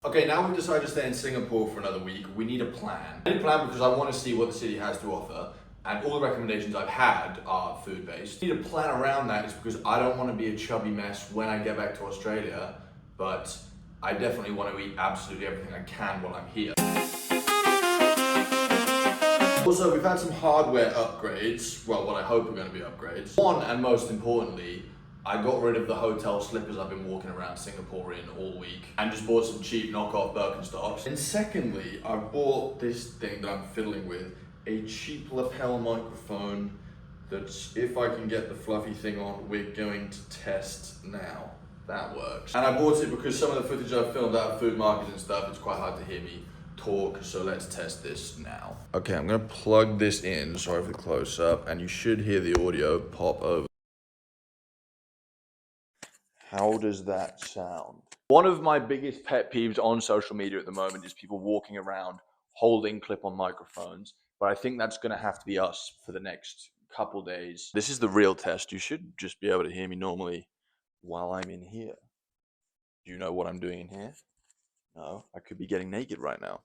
Okay, now we've decided to stay in Singapore for another week. We need a plan. I need a plan because I want to see what the city has to offer, and all the recommendations I've had are food-based. I need a plan around that is because I don't want to be a chubby mess when I get back to Australia, but I definitely want to eat absolutely everything I can while I'm here. Also, we've had some hardware upgrades, well, what I hope are going to be upgrades. One, and most importantly, I got rid of the hotel slippers I've been walking around Singapore in all week and just bought some cheap knockoff Birkenstocks. And secondly, I bought this thing that I'm fiddling with, a cheap lapel microphone that's, if I can get the fluffy thing on, we're going to test now. That works. And I bought it because some of the footage I've filmed out of food markets and stuff, it's quite hard to hear me talk, so let's test this now. Okay, I'm gonna plug this in, sorry for the close up, and you should hear the audio pop over. How does that sound? One of my biggest pet peeves on social media at the moment is people walking around holding clip-on microphones, but I think that's gonna have to be us for the next couple days. This is the real test. You should just be able to hear me normally while I'm in here. Do you know what I'm doing in here? No, I could be getting naked right now.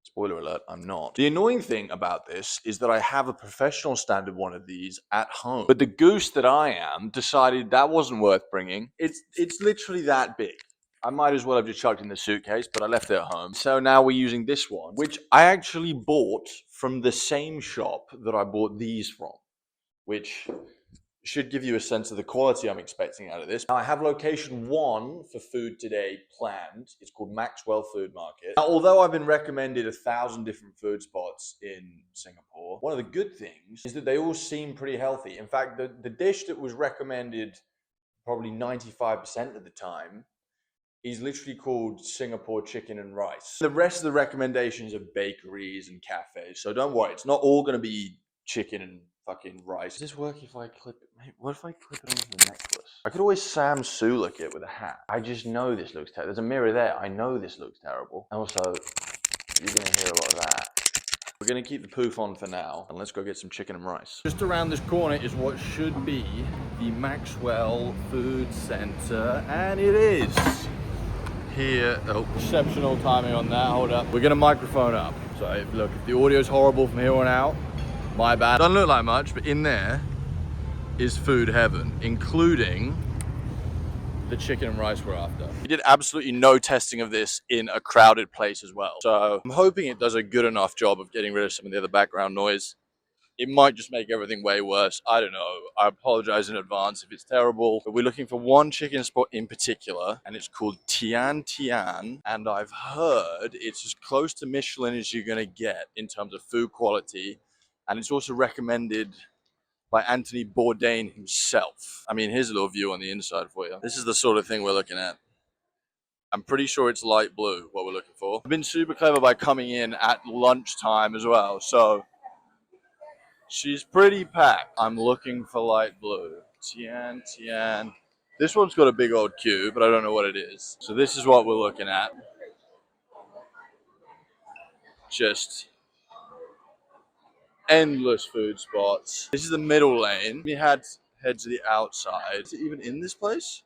Spoiler alert, I'm not. The annoying thing about this is that I have a professional standard one of these at home. But the goose that I am decided that wasn't worth bringing. It's literally that big. I might as well have just chucked it in the suitcase, but I left it at home. So now we're using this one, which I actually bought from the same shop that I bought these from, which should give you a sense of the quality I'm expecting out of this. Now I have location 1 for food today planned. It's called Maxwell Food Market. Now, although I've been recommended 1,000 different food spots in Singapore, one of the good things is that they all seem pretty healthy. In fact, the dish that was recommended probably 95% of the time is literally called Singapore chicken and rice. The rest of the recommendations are bakeries and cafes, so don't worry, it's not all gonna be chicken and fucking rice. Does this work if I clip it? Mate, what if I clip it onto the necklace? I could always Sam Sulek it with a hat. I just know this looks terrible. There's a mirror there. I know this looks terrible. And also, you're gonna hear a lot of that. We're gonna keep the poof on for now, and let's go get some chicken and rice. Just around this corner is what should be the Maxwell Food Center, and it is here. Oh, exceptional timing on that. Hold up. We're gonna microphone up. So look, if the audio's horrible from here on out, my bad. Doesn't look like much, but in there is food heaven, including the chicken and rice we're after. We did absolutely no testing of this in a crowded place as well. So I'm hoping it does a good enough job of getting rid of some of the other background noise. It might just make everything way worse. I don't know. I apologize in advance if it's terrible. But we're looking for one chicken spot in particular, and it's called Tian Tian. And I've heard it's as close to Michelin as you're gonna get in terms of food quality. And it's also recommended by Anthony Bourdain himself. I mean, here's a little view on the inside for you. This is the sort of thing we're looking at. I'm pretty sure it's light blue, what we're looking for. I've been super clever by coming in at lunchtime as well, so she's pretty packed. I'm looking for light blue. Tian Tian. This one's got a big old queue, but I don't know what it is. So this is what we're looking at. Just endless food spots. This is the middle lane. We had head to the outside. Is it even in this place?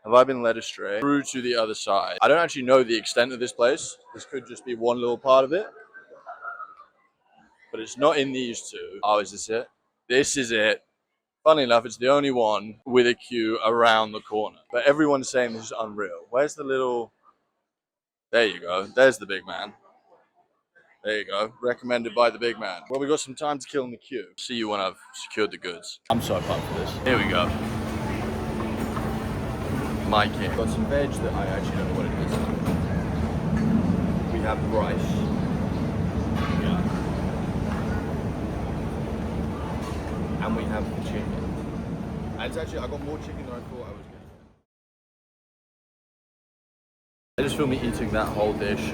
Have I been led astray? Through to the other side. I don't actually know the extent of this place. This could just be one little part of it. But it's not in these two. Oh, is this it? This is it. Funnily enough, it's the only one with a queue around the corner. But everyone's saying this is unreal. Where's the little... There you go. There's the big man. There you go. Recommended by the big man. Well, we got some time to kill in the queue. See you when I've secured the goods. I'm so pumped for this. Here we go. My king. Got some veg that I actually don't know what it is. We have the rice. Yeah. And we have the chicken. And it's actually, I got more chicken than I thought I was going to. I just feel me eating that whole dish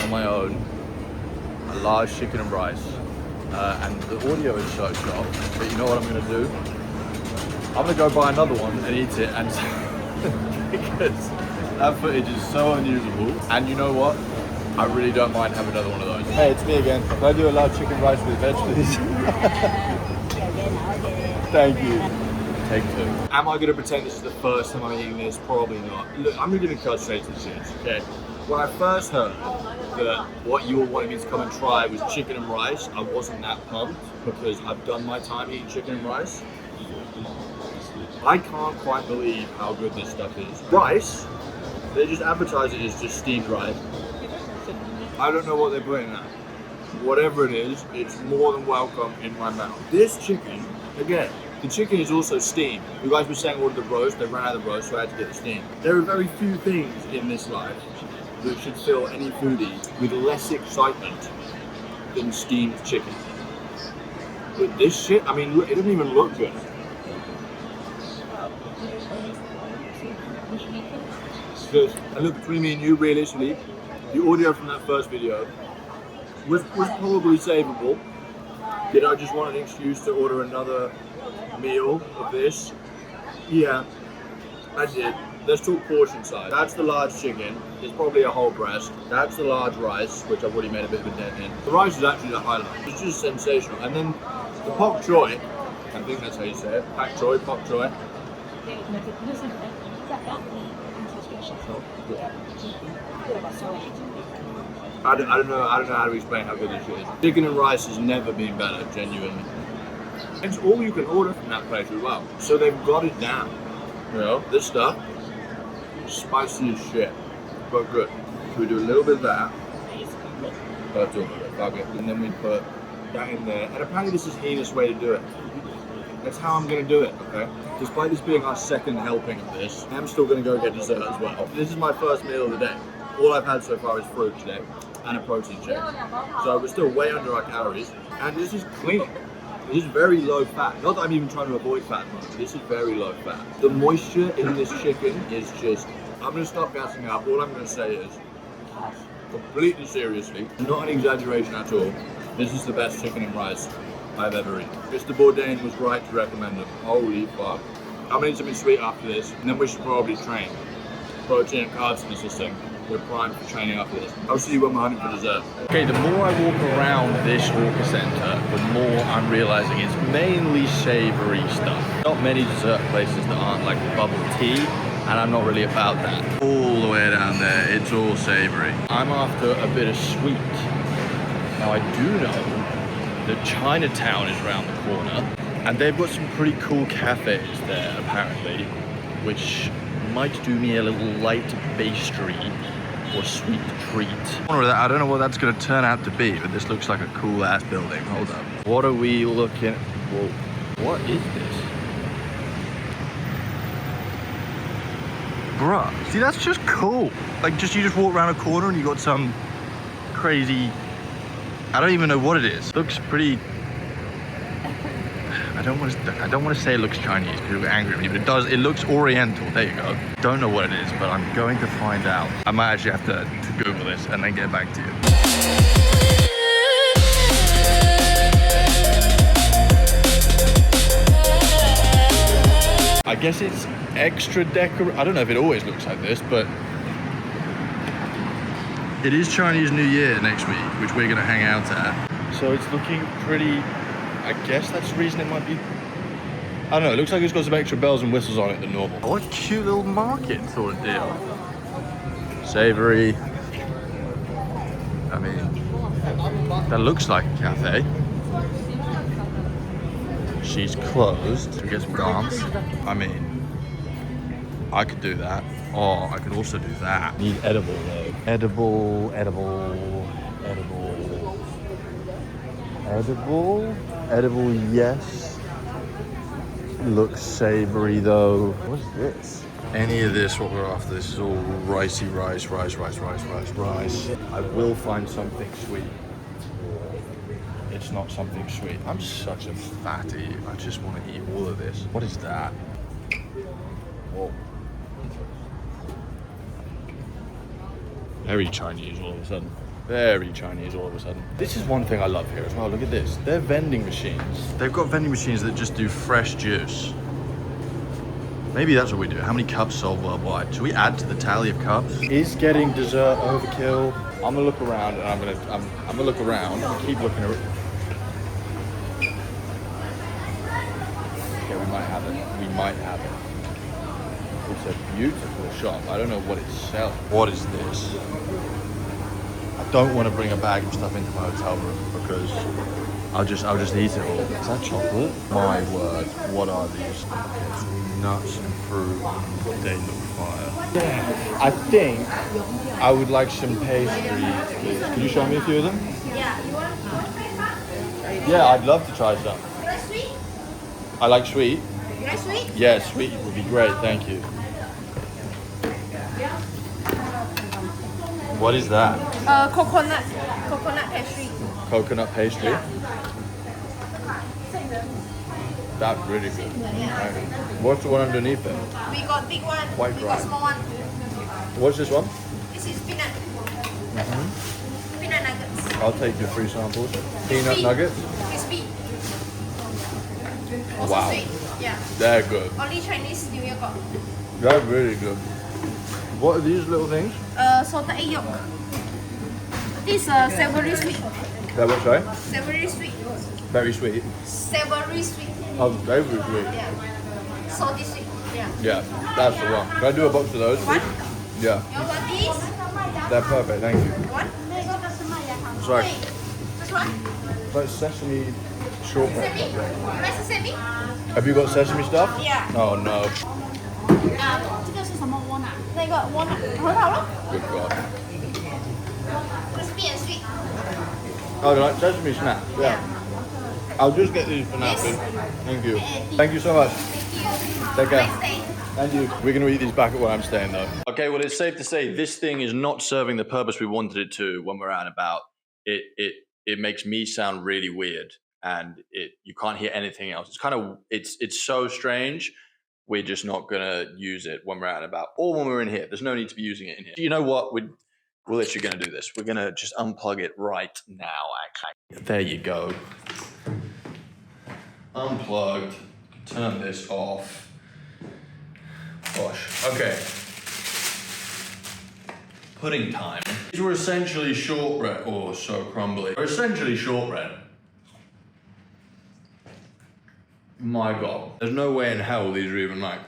on my own. A large chicken and rice, and the audio is so sharp, but you know what I'm going to do? I'm going to go buy another one and eat it, and because that footage is so unusable, and you know what? I really don't mind having another one of those. Hey, it's me again. Can I do a large chicken rice with veg, please? Thank you. Take two. Am I going to pretend this is the first time I'm eating this? Probably not. Look, I'm really going to cut straight to the chase, okay? When I first heard that what you were wanting me to come and try was chicken and rice, I wasn't that pumped because I've done my time eating chicken and rice. I can't quite believe how good this stuff is. Rice, they just advertise it as just steamed rice. I don't know what they're putting in that. Whatever it is, it's more than welcome in my mouth. This chicken, again, the chicken is also steamed. You guys were saying order the roast, they ran out of the roast, so I had to get the steam. There are very few things in this life that should fill any foodie with less excitement than steamed chicken. But this shit, I mean, it doesn't even look good. And look, between me and you, realistically, the audio from that first video was probably savable. Did I just want an excuse to order another meal of this? Yeah, I did. Let's talk portion size. That's the large chicken. There's probably a whole breast. That's the large rice, which I've already made a bit of a dent in. The rice is actually the highlight. It's just sensational. And then the pak choy, I think that's how you say it. Pak choy, pak choy. I don't know how to explain how good this is. Chicken and rice has never been better, genuinely. It's all you can order from that place as well. So they've got it down. You know, this stuff, spicy as shit, but good. So we do a little bit of that. Let's do a little bit, okay. And then we put that in there. And apparently this is the heinous way to do it. That's how I'm gonna do it, okay? Despite this being our second helping of this, I'm still gonna go get dessert as well. This is my first meal of the day. All I've had so far is fruit today and a protein shake. So we're still way under our calories. And this is clean. This is very low fat. Not that I'm even trying to avoid fat, but this is very low fat. The moisture in this chicken is just, I'm gonna stop gassing up. All I'm gonna say is, completely seriously, not an exaggeration at all, this is the best chicken and rice I've ever eaten. Mr. Bourdain was right to recommend them. Holy fuck. I'm gonna eat something sweet after this, and then we should probably train. Protein and carbs in the system. We're primed for training after this. I'll see you when we're hunting for dessert. Okay, the more I walk around this Orca Centre, the more I'm realising it's mainly savoury stuff. Not many dessert places that aren't like bubble tea, and I'm not really about that. All the way down there, it's all savoury. I'm after a bit of sweet. Now I do know that Chinatown is around the corner, and they've got some pretty cool cafes there apparently, which might do me a little light pastry or sweet treat. I don't know what that's going to turn out to be, but this looks like a cool ass building. Hold up. What are we looking at? Whoa. What is this? Bruh, see, that's just cool. Like, you just walk around a corner and you got some crazy, I don't even know what it is. Looks pretty, I don't want to say it looks Chinese because you'll get angry at me, but it does. It looks Oriental. There you go. Don't know what it is, but I'm going to find out. I might actually have to Google this and then get back to you. I guess it's extra decorative. I don't know if it always looks like this, but it is Chinese New Year next week, which we're going to hang out at. So it's looking pretty. I guess that's the reason it might be. I don't know, it looks like it's got some extra bells and whistles on it than normal. What a cute little market sort of deal. Savoury. I mean, that looks like a cafe. She's closed. So we get some dance. I mean, I could do that. Or I could also do that. Need edible though. Edible. Edible, yes. Looks savory though. What is this? Any of this, what we're after, this is all ricey rice. I will find something sweet. It's not something sweet. I'm such a fatty. I just want to eat all of this. What is that? Whoa. Very Chinese all of a sudden. Very Chinese all of a sudden. This is one thing I love here as well. Look at this. They're vending machines. They've got vending machines that just do fresh juice. Maybe that's what we do. How many cups sold worldwide? Should we add to the tally of cups? Is getting dessert overkill? I'm gonna look around and I'm gonna look around and keep looking around. Okay, we might have it. We might have it. It's a beautiful shop. I don't know what it sells. What is this? I don't want to bring a bag of stuff into my hotel room because I'll just eat it all. Is that chocolate? My word, what are these? Nuts and fruit. They look fire. Yeah, I think I would like some pastries, please. Can you show me a few of them? Yeah, you want to try some? Yeah, I'd love to try some. You like sweet? I like sweet. You like sweet? Yeah, sweet would be great, thank you. What is that? Coconut pastry. Coconut pastry? Yeah. That's really good. Yeah. What's the one underneath it? We got big one. White we dry. got small one. What's this one? This is peanut. Peanut nuggets. I'll take your 3 samples. Peanut Crispy. nuggets? Crispy. Also Wow. sweet. Yeah. They're good. Only Chinese New Year got. They're really good. What are these little things? Salted egg yolk. This savory sweet. They're what, sorry? Savory sweet. Very sweet. Savory sweet. Oh, very sweet. Yeah. Salty sweet. Yeah. Yeah, that's the one. Can I do a box of those, please? One? Yeah, You want these? they're perfect, thank you. One? Sorry. This one? Like sesame shortbread. Sesame? You like sesame? Have you got sesame stuff? Yeah. Oh no. 这个是什么 walnut？那个 walnut 很好咯。 Good God. Crispy and sweet. Oh, you like sesame snacks? Yeah. I'll just get these for now, please. Thank you. Thank you so much. Take care. Nice day. And you. We're going to eat these back at where I'm staying, though. Okay, well, it's safe to say this thing is not serving the purpose we wanted it to when we're out and about. It makes me sound really weird, and you can't hear anything else. It's kind of it's so strange. We're just not gonna use it when we're out and about, or when we're in here. There's no need to be using it in here. You know what? We're literally gonna do this. We're gonna just unplug it right now. Actually, there you go. Unplugged. Turn this off. Gosh. Okay. Pudding time. These were essentially shortbread. Oh, so crumbly. They're essentially shortbread. My God. There's no way in hell these are even like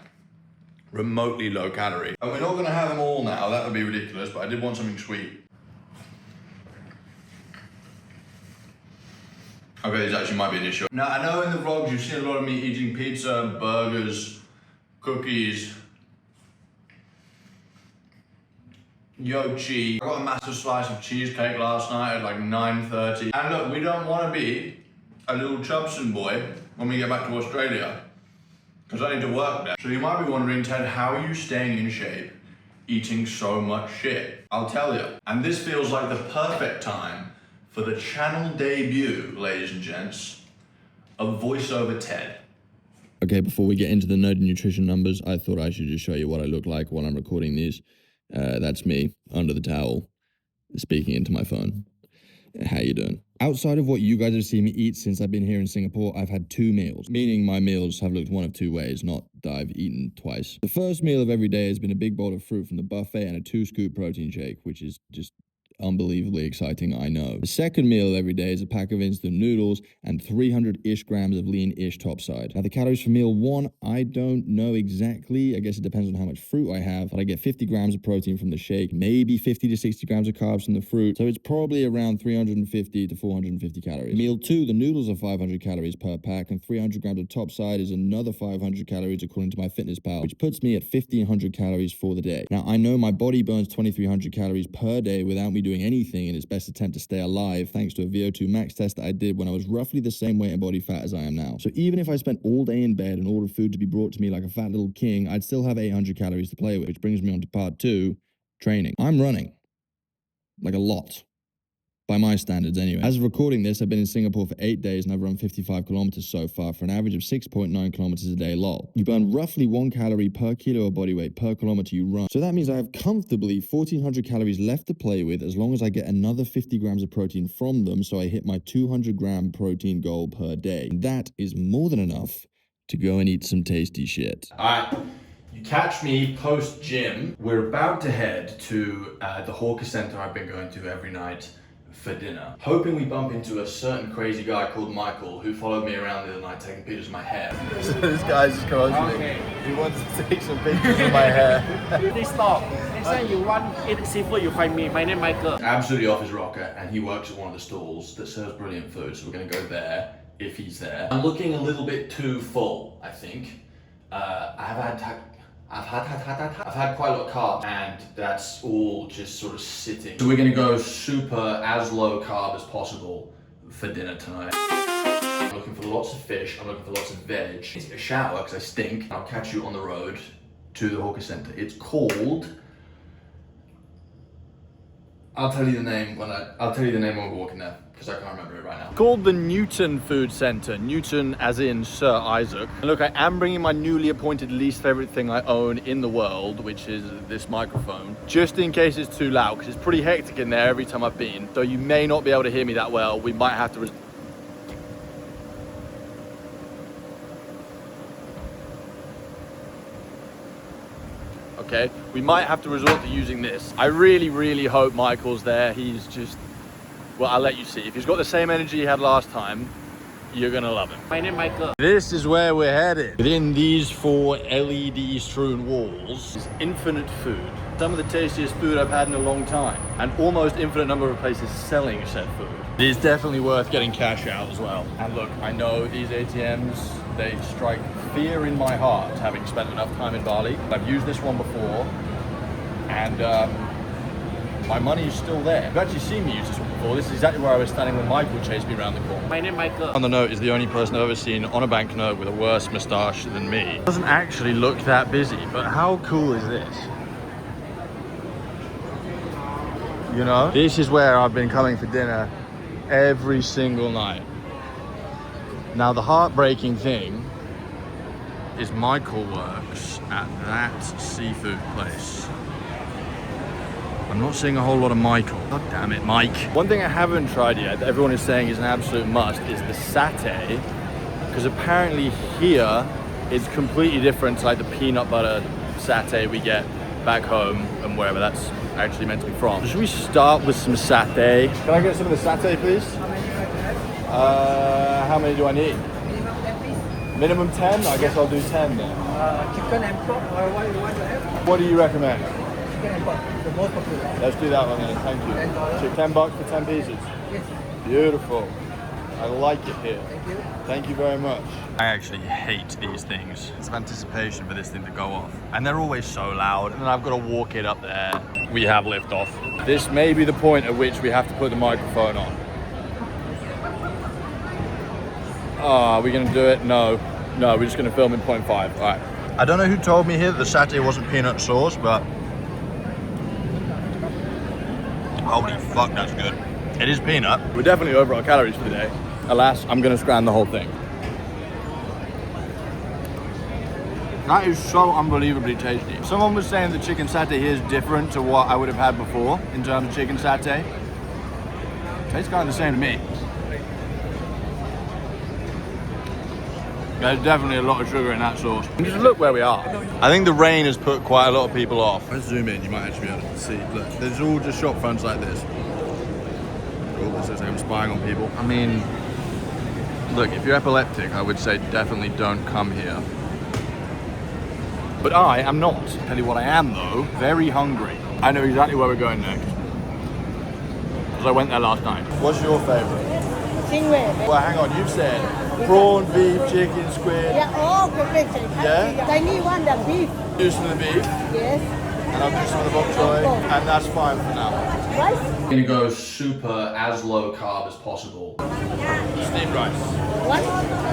remotely low calorie. And we're not gonna have them all now. That would be ridiculous, but I did want something sweet. Okay, this actually might be an issue. Now, I know in the vlogs you've seen a lot of me eating pizza, burgers, cookies, yochi. I got a massive slice of cheesecake last night at like 9:30. And look, we don't want to be a little Chubson boy when we get back to Australia, because I need to work there. So you might be wondering, Ted, how are you staying in shape eating so much shit? I'll tell you. And this feels like the perfect time for the channel debut, ladies and gents, of VoiceOver Ted. Okay, before we get into the nerdy nutrition numbers, I thought I should just show you what I look like while I'm recording these. That's me, under the towel, speaking into my phone. How you doing? Outside of what you guys have seen me eat since I've been here in Singapore, I've had 2 meals, meaning my meals have looked one of 2 ways, not that I've eaten twice. The first meal of every day has been a big bowl of fruit from the buffet and a 2-scoop protein shake, which is just unbelievably exciting, I know. The second meal of every day is a pack of instant noodles and 300-ish grams of lean-ish topside. Now, the calories for meal 1, I don't know exactly. I guess it depends on how much fruit I have, but I get 50 grams of protein from the shake, maybe 50 to 60 grams of carbs from the fruit, so it's probably around 350 to 450 calories. Meal 2, the noodles are 500 calories per pack, and 300 grams of topside is another 500 calories according to MyFitnessPal, which puts me at 1,500 calories for the day. Now, I know my body burns 2,300 calories per day without me doing anything in its best attempt to stay alive, thanks to a VO2 max test that I did when I was roughly the same weight and body fat as I am now. So even if I spent all day in bed and ordered food to be brought to me like a fat little king, I'd still have 800 calories to play with, which brings me on to part 2, training. I'm running. Like a lot. By my standards, anyway. As of recording this, I've been in Singapore for 8 days and I've run 55 kilometers so far for an average of 6.9 kilometers a day, lol. You burn roughly 1 calorie per kilo of body weight per kilometer you run. So that means I have comfortably 1,400 calories left to play with as long as I get another 50 grams of protein from them, so I hit my 200 gram protein goal per day. And that is more than enough to go and eat some tasty shit. Alright. You catch me post-gym. We're about to head to the hawker center I've been going to every night for dinner. Hoping we bump into a certain crazy guy called Michael who followed me around the other night taking pictures of my hair. So this guy's just come up to me. He wants to take some pictures of my hair. Please stop. Next time you want eat seafood, you find me. My name is Michael. Absolutely off his rocker, and he works at one of the stalls that serves brilliant food, so we're gonna go there if he's there. I'm looking a little bit too full, I think. I've had quite a lot of carbs, and that's all just sort of sitting. So we're gonna go super as low carb as possible for dinner tonight. I'm looking for lots of fish, I'm looking for lots of veg. It's a shower because I stink. I'll catch you on the road to the hawker center. It's called, I'll tell you the name when we're walking there, because I can't remember it right now. Called the Newton Food Center. Newton as in Sir Isaac. And look, I am bringing my newly appointed least favorite thing I own in the world, which is this microphone, just in case it's too loud, because it's pretty hectic in there every time I've been. So you may not be able to hear me that well. We might have to okay, we might have to resort to using this. I really, really hope Michael's there. He's just, well, I'll let you see. If he's got the same energy he had last time, you're gonna love him. My name is Michael. This is where we're headed. Within these 4 LED strewn walls is infinite food. Some of the tastiest food I've had in a long time, and almost infinite number of places selling said food. It is definitely worth getting cash out as well. And look, I know these ATMs, they strike fear in my heart, having spent enough time in Bali. I've used this one before, and my money is still there. You've actually seen me use this one before. This is exactly where I was standing when Michael chased me around the corner. My name is Michael. On the note is the only person I've ever seen on a banknote with a worse moustache than me. It doesn't actually look that busy, but how cool is this? You know? This is where I've been coming for dinner every single night. Now the heartbreaking thing is Michael works at that seafood place. I'm not seeing a whole lot of Michael. God damn it, Mike. One thing I haven't tried yet that everyone is saying is an absolute must is the satay, because apparently here it's completely different to like the peanut butter satay we get back home and wherever that's actually meant to be from. So should we start with some satay? Can I get some of the satay, please? How many do I need? Minimum 10? I guess I'll do 10 then. Chicken and pork, or what you want to have? What do you recommend? Chicken and pork, the most popular. Let's do that one then, thank you. $10. $10 for 10 pieces? Yes. Beautiful. I like it here. Thank you. Thank you very much. I actually hate these things. It's anticipation for this thing to go off. And they're always so loud, and then I've got to walk it up there. We have liftoff. This may be the point at which we have to put the microphone on. Are we gonna do it? No. No, we're just gonna film in 0.5. All right. I don't know who told me here that the satay wasn't peanut sauce, but holy fuck, that's good. It is peanut. We're definitely over our calories for the day. Alas, I'm gonna scram the whole thing. That is so unbelievably tasty. Someone was saying the chicken satay here is different to what I would have had before in terms of chicken satay. Tastes kind of the same to me. There's definitely a lot of sugar in that sauce. And just look where we are. I think the rain has put quite a lot of people off. Let's zoom in, you might actually be able to see. Look, there's all just shop fronts like this. Oh, this looks like I'm spying on people. I mean, look, if you're epileptic, I would say definitely don't come here. But I am not. Tell you what I am though, very hungry. I know exactly where we're going next. Because I went there last night. What's your favourite? Stingray. Well, hang on, you've said prawn, beef, chicken, squid. Yeah, all perfect. Yeah? I need one, the beef. Do some of the beef, Yes. and I'll do some of the bok choy, and that's fine for now. Rice? I'm gonna go super as low carb as possible. Steamed rice. What?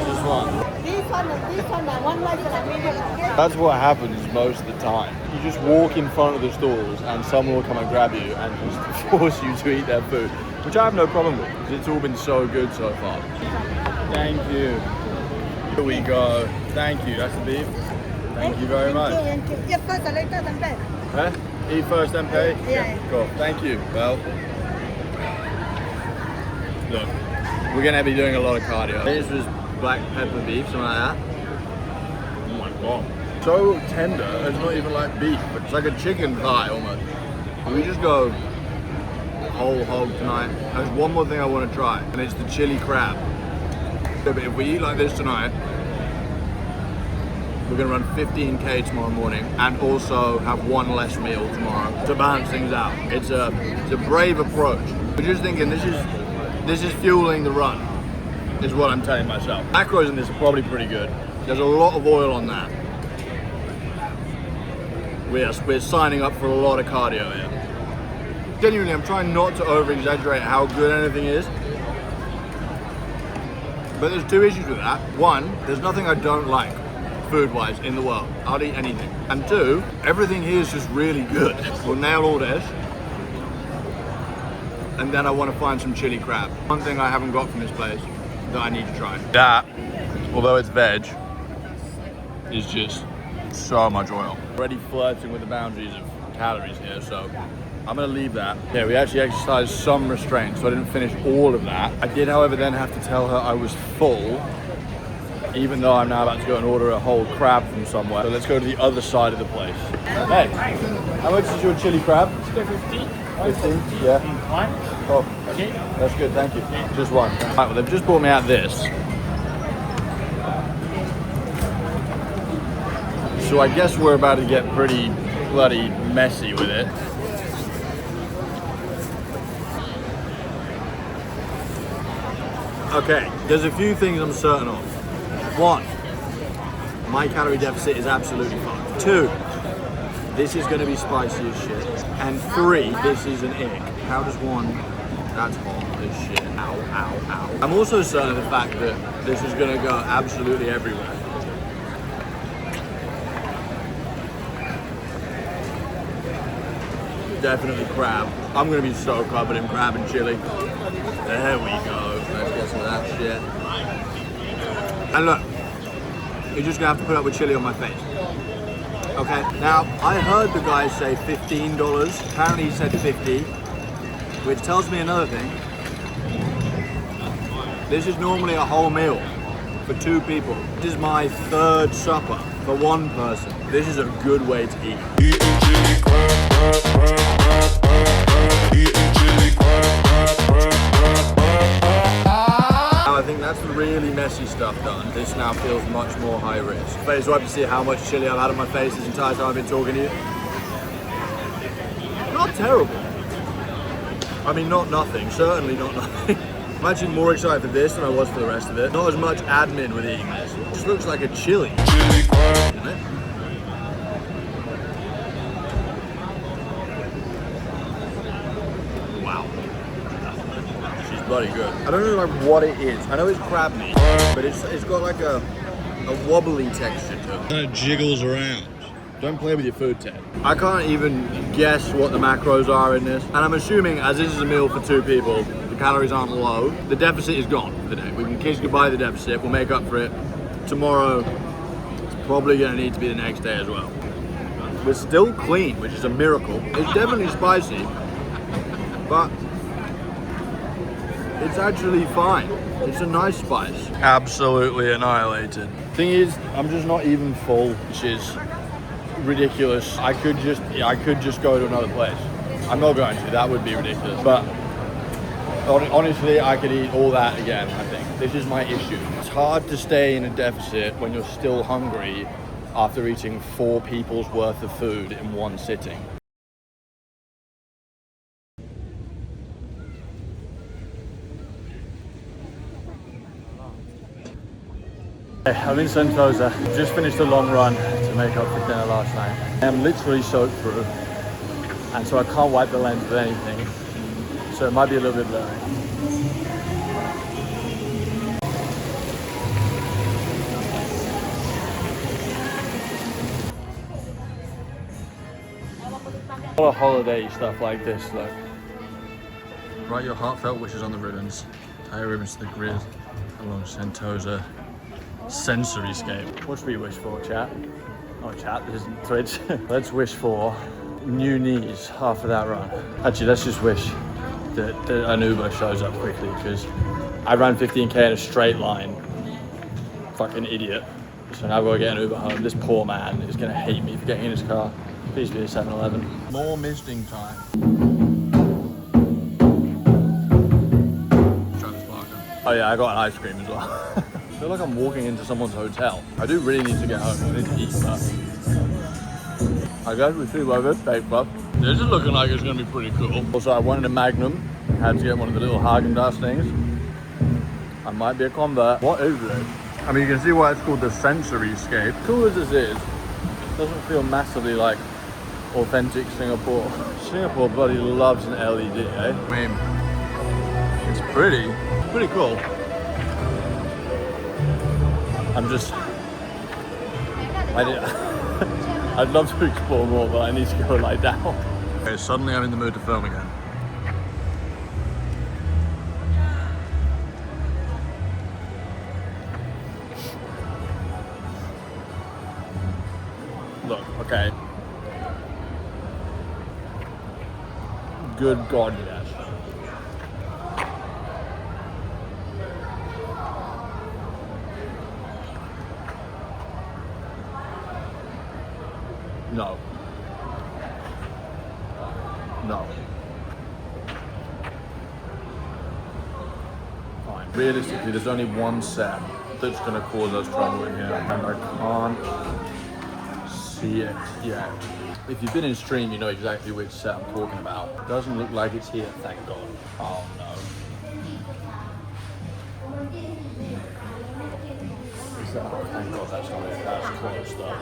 Just one. This one, one rice and a medium. That's what happens most of the time. You just walk in front of the stalls and someone will come and grab you and just force you to eat their food, which I have no problem with because it's all been so good so far. Thank you. Here we go. Thank you. That's the beef. Thank you very much. Thank you. Yeah, first, later, then pay. Huh? Eat first, then pay? Yeah. Cool. Thank you. Well, look, we're going to be doing a lot of cardio. This was black pepper beef, something like that. Oh my god. So tender, it's not even like beef, but it's like a chicken thigh almost. And we just go whole hog tonight. There's one more thing I want to try, and it's the chili crab. But if we eat like this tonight, we're gonna run 15K tomorrow morning and also have one less meal tomorrow to balance things out. It's a brave approach. We're just thinking this is fueling the run, is what I'm telling myself. Macros in this are probably pretty good. There's a lot of oil on that. We're signing up for a lot of cardio here. Genuinely, I'm trying not to over-exaggerate how good anything is. But there's two issues with that. One, there's nothing I don't like food-wise in the world. I'll eat anything. And two, everything here is just really good. We'll nail all this. And then I want to find some chili crab. One thing I haven't got from this place that I need to try. That, although it's veg, is just so much oil. Already flirting with the boundaries of calories here, so I'm gonna leave that. Yeah, we actually exercised some restraint, so I didn't finish all of that. I did, however, then have to tell her I was full, even though I'm now about to go and order a whole crab from somewhere. So let's go to the other side of the place. Hey, how much is your chili crab? 50. 15? Yeah. One. Oh, Okay. that's good, thank you. Just one. Right, well, they've just brought me out this. So I guess we're about to get pretty bloody messy with it. Okay, there's a few things I'm certain of. One, my calorie deficit is absolutely fucked. Two, this is gonna be spicy as shit. And three, this is an ick. How does one, that's hot as shit. Ow, ow, ow. I'm also certain of the fact that this is gonna go absolutely everywhere. Definitely crab. I'm gonna be so covered in crab and chili. There we go. Let's get some of that shit. And look, you're just gonna have to put up with chili on my face. Okay, now I heard the guy say $15. Apparently he said 50, which tells me another thing. This is normally a whole meal for 2 people. This is my 3rd supper for 1 person. This is a good way to eat. I think that's the really messy stuff done. This now feels much more high risk. Face wipe to see how much chili I've had on my face this entire time I've been talking to you. Not terrible. I mean, not nothing. Certainly not nothing. I'm actually more excited for this than I was for the rest of it. Not as much admin with eating this. It just looks like a chili. Doesn't it? Wow. She's bloody good. I don't know like what it is. I know it's crab meat, but it's got like a wobbly texture to it. It jiggles around. Don't play with your food, Ted. I can't even guess what the macros are in this. And I'm assuming, as this is a meal for 2 people, the calories aren't low. The deficit is gone for the day. We can kiss goodbye to the deficit. We'll make up for it. Tomorrow, it's probably gonna need to be the next day as well. We're still clean, which is a miracle. It's definitely spicy, but it's actually fine. It's a nice spice. Absolutely annihilated. Thing is, I'm just not even full, which is ridiculous. I could just go to another place. I'm not going to. That would be ridiculous. But honestly, I could eat all that again. I think this is my issue. It's hard to stay in a deficit when you're still hungry after eating 4 people's worth of food in one sitting. I'm in Sentosa. Just finished a long run to make up for dinner last night. I'm literally soaked through, and so I can't wipe the lens with anything. So it might be a little bit blurry. A lot of holiday stuff like this, look. Write your heartfelt wishes on the ribbons. Tie your ribbons to the grid along Sentosa. Sensory scape. What should we wish for, chat? Oh, chat, this isn't Twitch. Let's wish for new knees after that run. Actually, let's just wish that an Uber shows up quickly, because I ran 15K in a straight line. Fucking idiot. So now I've got to get an Uber home. This poor man is going to hate me for getting in his car. Please be a 7-Eleven. More misting time. Oh yeah, I got an ice cream as well. I feel like I'm walking into someone's hotel. I do really need to get home. I need to eat, but I guess we see where this takes us. This is looking like it's going to be pretty cool. Also, I wanted a Magnum. Had to get one of the little Haagen-Dazs things. I might be a convert. What is this? I mean, you can see why it's called the sensory scape. Cool as this is, it doesn't feel massively like authentic Singapore. Singapore bloody loves an LED, eh? I mean, it's pretty cool. I'd love to explore more, but I need to go lie down. Okay, suddenly I'm in the mood to film again. Look, okay. Good God, yes. No. No. Fine. Realistically, there's only one set that's going to cause us trouble in here, and I can't see it yet. If you've been in stream, you know exactly which set I'm talking about. It doesn't look like it's here, thank God. Oh no. Oh, thank God that's not it. That's close though.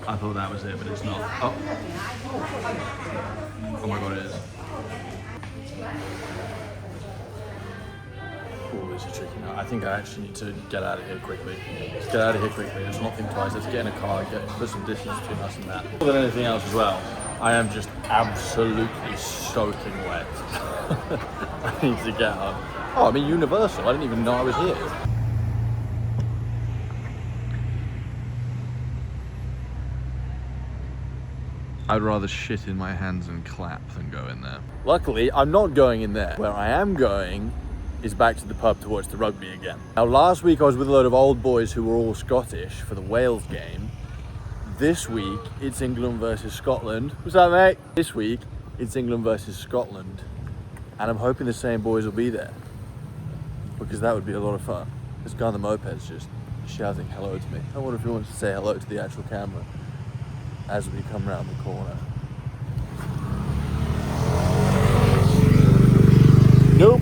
I thought that was it, but it's not. Oh. Oh my God, it is. Oh, this is tricky now. I think I actually need to get out of here quickly. Let's get out of here quickly. Let's not think twice. Let's get in a car and put some distance between us and that. More than anything else as well, I am just absolutely soaking wet. I need to get home. Oh, I mean Universal. I didn't even know I was here. I'd rather shit in my hands and clap than go in there. Luckily, I'm not going in there. Where I am going is back to the pub to watch the rugby again. Now, last week I was with a load of old boys who were all Scottish for the Wales game. This week, it's England versus Scotland. What's up, mate? This week, it's England versus Scotland. And I'm hoping the same boys will be there, because that would be a lot of fun. This guy on the moped's just shouting hello to me. I wonder if he wants to say hello to the actual camera as we come round the corner. Nope.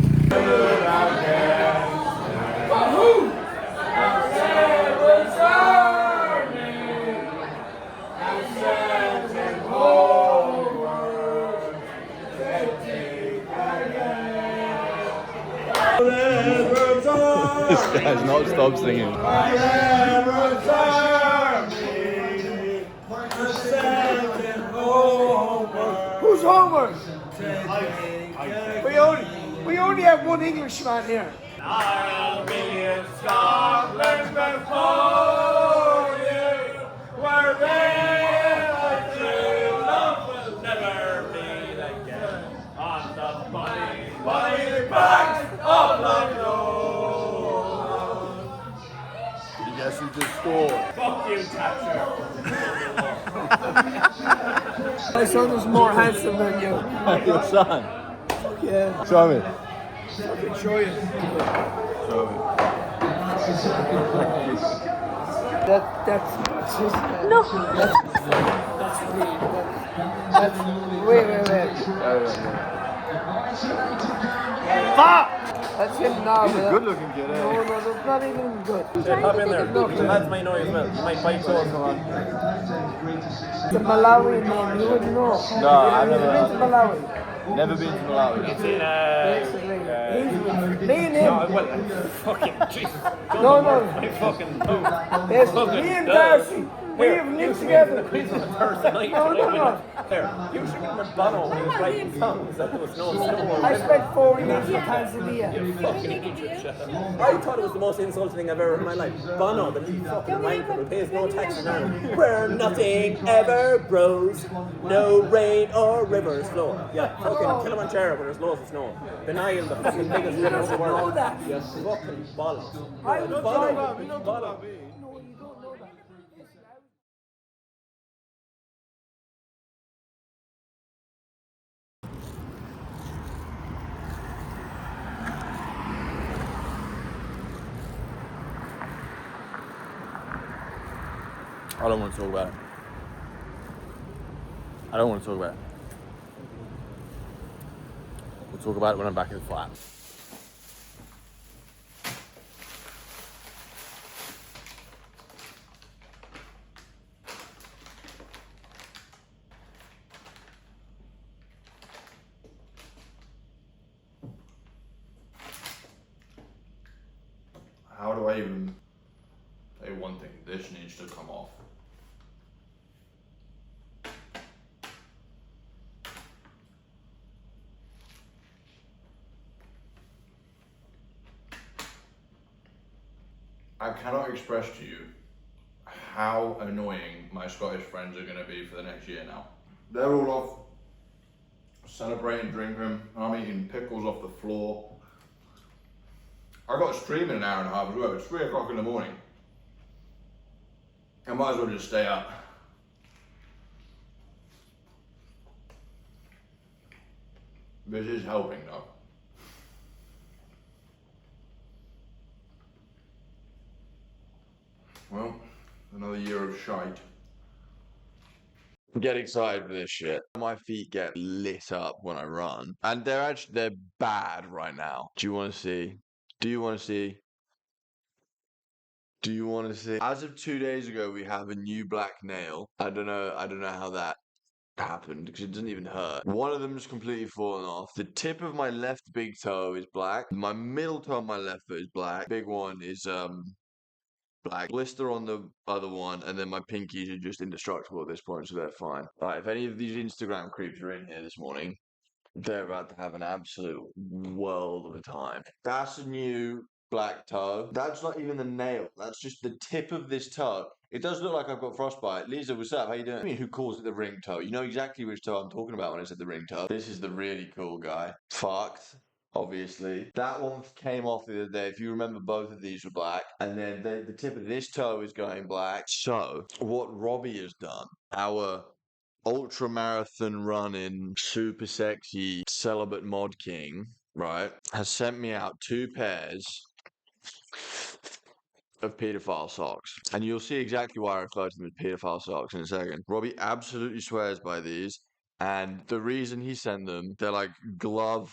This guy's not stopped singing. Who's homework? We only have one Englishman here. I'll be in Scotland before you, where their true love will never meet again. On the bonny banks of Loch Did you guess who just scored? Fuck you, Thatcher. My son is more handsome than you. Your son? Yeah. Show me. I can show you. Show me. That's just no. Wait. Fuck! That's him now. He's a good looking kid, eh? No, that's not even good. Hop in there. The lads might know you as well. You might buy clothes from him. It's a Malawi name. You wouldn't know. No, I've never been to Malawi. Never been to Malawi. It's in Basically, me and him. No, well, fucking Jesus. No. I fucking do. Yes, me and Darcy. We have lived together. Thursday night. No. There, you should give him a Bono when he was writing songs that there was no snow. I spent 4 years in Tanzania. Fucking idiot. I thought it was the most insulting thing I've ever heard in my life. Bono, the fucking wanker who pays no tax in Ireland, where nothing ever grows, no rain or rivers flow. Yeah, fucking Kilimanjaro where there's loads of snow. The Nile, the fucking biggest river in the world. You fucking bollocks. I was Bollocks. I don't want to talk about it. I don't want to talk about it. We'll talk about it when I'm back in the flat. How do I even say one thing? This needs to come off. I cannot express to you how annoying my Scottish friends are going to be for the next year now. They're all off celebrating, drinking. I'm eating pickles off the floor. I got a stream in an hour and a half as well. It's 3 o'clock in the morning. I might as well just stay up. This is helping though. Well, another year of shite. Get excited for this shit. My feet get lit up when I run. And they're bad right now. Do you want to see? Do you want to see? Do you want to see? As of 2 days ago, we have a new black nail. I don't know how that happened because it doesn't even hurt. One of them's completely fallen off. The tip of my left big toe is black. My middle toe on my left foot is black. Big one is black. Blister on the other one, and then my pinkies are just indestructible at this point, so they're fine. Alright, if any of these Instagram creeps are in here this morning, they're about to have an absolute world of a time. That's a new black toe. That's not even the nail. That's just the tip of this toe. It does look like I've got frostbite. Lisa, what's up? How you doing? I mean, who calls it the ring toe? You know exactly which toe I'm talking about when I said the ring toe. This is the really cool guy. Fucked. Obviously. That one came off the other day. If you remember, both of these were black. And then the tip of this toe is going black. So, what Robbie has done, our ultra marathon running, super sexy celibate mod king, right, has sent me out 2 pairs of pedophile socks. And you'll see exactly why I refer to them as pedophile socks in a second. Robbie absolutely swears by these. And the reason he sent them, they're like glove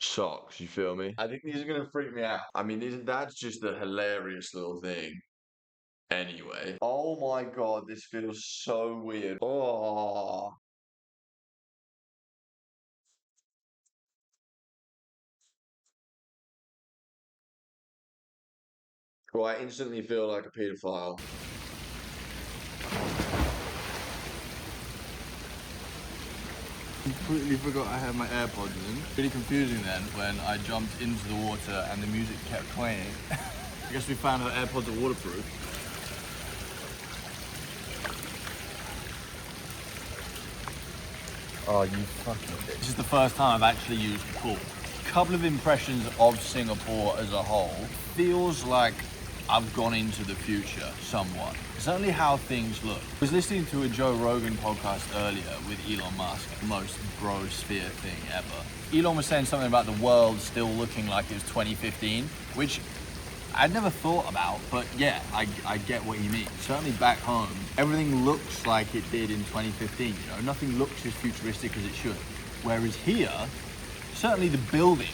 socks, you feel me? I think these are gonna freak me out. I mean, that's just a hilarious little thing. Anyway. Oh my god, this feels so weird. Oh. Well, I instantly feel like a pedophile. Completely forgot I had my AirPods in. Really confusing then when I jumped into the water and the music kept playing. I guess we found our AirPods are waterproof. Oh, you fucking bitch. This is the first time I've actually used the pool. Couple of impressions of Singapore as a whole. Feels like I've gone into the future somewhat. Certainly how things look. I was listening to a Joe Rogan podcast earlier with Elon Musk, the most brosphere thing ever. Elon was saying something about the world still looking like it was 2015, which I'd never thought about, but yeah, I get what you mean. Certainly back home, everything looks like it did in 2015, you know, nothing looks as futuristic as it should. Whereas here, certainly the buildings,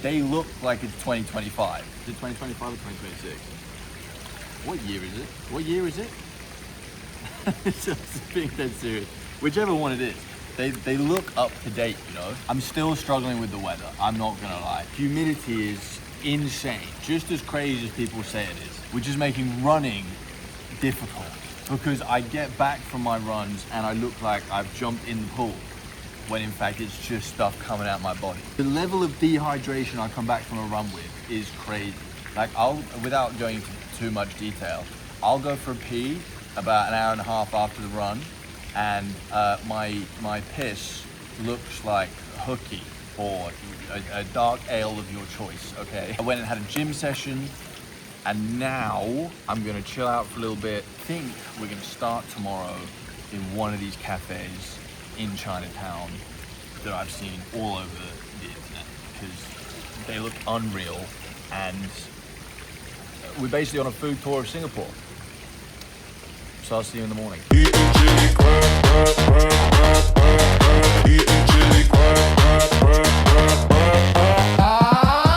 they look like it's 2025. Is it 2025 or 2026? What year is it? What year is it? Just being dead serious. Whichever one it is, they look up to date, you know? I'm still struggling with the weather, I'm not gonna lie. Humidity is insane, just as crazy as people say it is, which is making running difficult because I get back from my runs and I look like I've jumped in the pool when in fact it's just stuff coming out my body. The level of dehydration I come back from a run with is crazy. Like without going into too much detail, I'll go for a pee about an hour and a half after the run and my piss looks like hooky or a dark ale of your choice, okay? I went and had a gym session and now I'm gonna chill out for a little bit. I think we're gonna start tomorrow in one of these cafes in Chinatown that I've seen all over the internet because they look unreal and we're basically on a food tour of Singapore. So I'll see you in the morning. Eating chili crab, crab, crab, crab.